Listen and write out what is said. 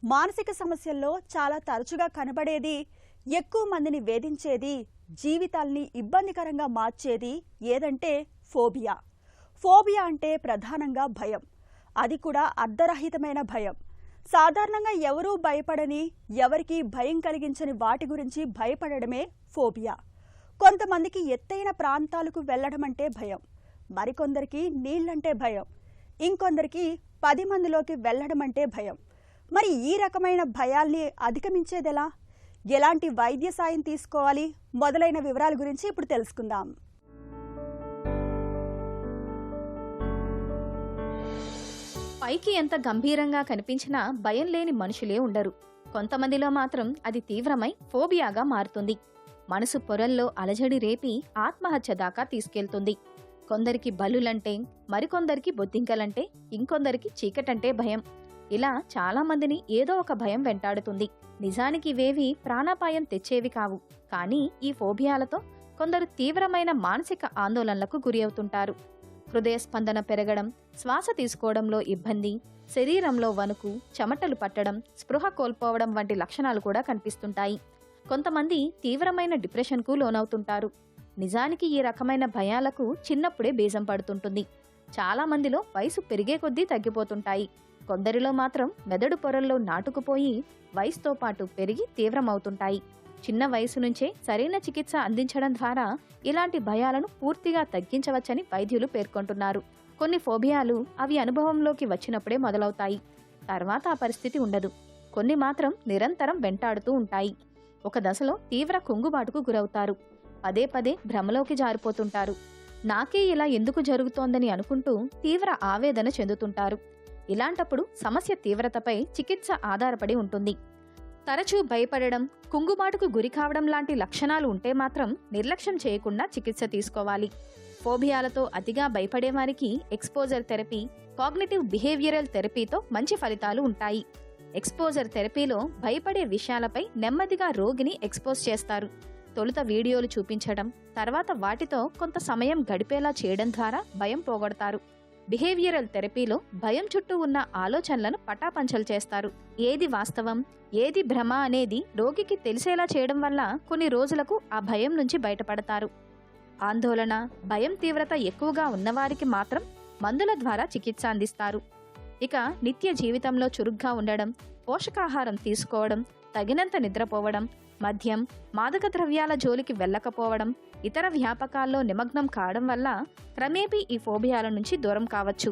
మానసిక సమస్యల్లో చాలా తరచుగా కనబడేది, ఎక్కువ మందిని వేధించేది, జీవితాల్ని ఇబ్బందికరంగా మార్చేది ఏదంటే ఫోబియా. ఫోబియా అంటే ప్రధానంగా భయం. అది కూడా అర్ధరహితమైన భయం. సాధారణంగా ఎవరూ భయపడని, ఎవరికీ భయం కలిగించని వాటి గురించి భయపడడమే ఫోబియా. కొంతమందికి ఎత్తైన ప్రాంతాలకు వెళ్లడం అంటే భయం, మరికొందరికి నీళ్లంటే భయం, ఇంకొందరికి 10 మందిలోకి వెళ్లడం అంటే భయం. మరి ఈ రకమైన భయాల్ని అధిగమించేదెలా? ఎలాంటి వైద్య సాయం తీసుకోవాలి? మొదలైన వివరాల గురించి ఇప్పుడు తెలుసుకుందాం. పైకి ఎంత గంభీరంగా కనిపించినా భయం లేని మనుషులే ఉండరు. కొంతమందిలో మాత్రం అది తీవ్రమై ఫోబియాగా మారుతుంది. మనసు పొరల్లో అలజడి రేపి ఆత్మహత్య దాకా తీసుకెళ్తుంది. కొందరికి బల్లులంటే, మరికొందరికి బొద్దింకలంటే, ఇంకొందరికి చీకటంటే భయం. ఇలా చాలా మందిని ఏదో ఒక భయం వెంటాడుతుంది. నిజానికి ఇవేవి ప్రాణాపాయం తెచ్చేవి కావు. కానీ ఈ ఫోబియాలతో కొందరు తీవ్రమైన మానసిక ఆందోళనలకు గురి అవుతుంటారు. హృదయ స్పందన పెరగడం, శ్వాస తీసుకోవడంలో ఇబ్బంది, శరీరంలో వణుకు, చెమటలు పట్టడం, స్పృహ కోల్పోవడం వంటి లక్షణాలు కూడా కనిపిస్తుంటాయి. కొంతమంది తీవ్రమైన డిప్రెషన్కు లోనవుతుంటారు. నిజానికి ఈ రకమైన భయాలకు చిన్నప్పుడే బీజం పడుతుంటుంది. చాలా మందిలో వయసు పెరిగే కొద్దీ తగ్గిపోతుంటాయి. కొందరిలో మాత్రం మెదడు పొరల్లో నాటుకుపోయి వయసుతో పాటు పెరిగి తీవ్రమవుతుంటాయి. చిన్న వయసు నుంచే సరైన చికిత్స అందించడం ద్వారా ఇలాంటి భయాలను పూర్తిగా తగ్గించవచ్చని వైద్యులు పేర్కొంటున్నారు. కొన్ని ఫోబియాలు అవి అనుభవంలోకి వచ్చినప్పుడే మొదలవుతాయి. తర్వాత ఆ పరిస్థితి ఉండదు. కొన్ని మాత్రం నిరంతరం వెంటాడుతూ ఉంటాయి. ఒక దశలో తీవ్ర కుంగుబాటుకు గురవుతారు. పదే పదే భ్రమలోకి జారిపోతుంటారు. నాకే ఇలా ఎందుకు జరుగుతోందని అనుకుంటూ తీవ్ర ఆవేదన చెందుతుంటారు. ఇలాంటప్పుడు సమస్య తీవ్రతపై చికిత్స ఆధారపడి ఉంటుంది. తరచూ భయపడడం, కుంగుబాటుకు గురి కావడం లాంటి లక్షణాలు ఉంటే మాత్రం నిర్లక్ష్యం చేయకుండా చికిత్స తీసుకోవాలి. ఫోబియాలతో అతిగా భయపడేవారికి ఎక్స్పోజర్ థెరపీ, కాగ్నిటివ్ బిహేవియరల్ థెరపీతో మంచి ఫలితాలు ఉంటాయి. ఎక్స్పోజర్ థెరపీలో భయపడే విషయాలపై నెమ్మదిగా రోగిని ఎక్స్పోజ్ చేస్తారు. తొలుత వీడియోలు చూపించడం, తర్వాత వాటితో కొంత సమయం గడిపేలా చేయడం ద్వారా భయం పోగొడతారు. బిహేవియరల్ థెరపీలో భయం చుట్టూ ఉన్న ఆలోచనలను పటాపంచలు చేస్తారు. ఏది వాస్తవం, ఏది భ్రమ అనేది రోగికి తెలిసేలా చేయడం వల్ల కొన్ని రోజులకు ఆ భయం నుంచి బయటపడతారు. ఆందోళన, భయం తీవ్రత ఎక్కువగా ఉన్నవారికి మాత్రం మందుల ద్వారా చికిత్స అందిస్తారు. ఇక నిత్య జీవితంలో చురుగ్గా ఉండడం, పోషకాహారం తీసుకోవడం, తగినంత నిద్రపోవడం, మద్యం, మాదక ద్రవ్యాల జోలికి వెళ్ళకపోవడం, ఇతర వ్యాపకాల్లో నిమగ్నం కావడం వల్ల క్రమేపీ ఈ ఫోబియాల నుంచి దూరం కావచ్చు.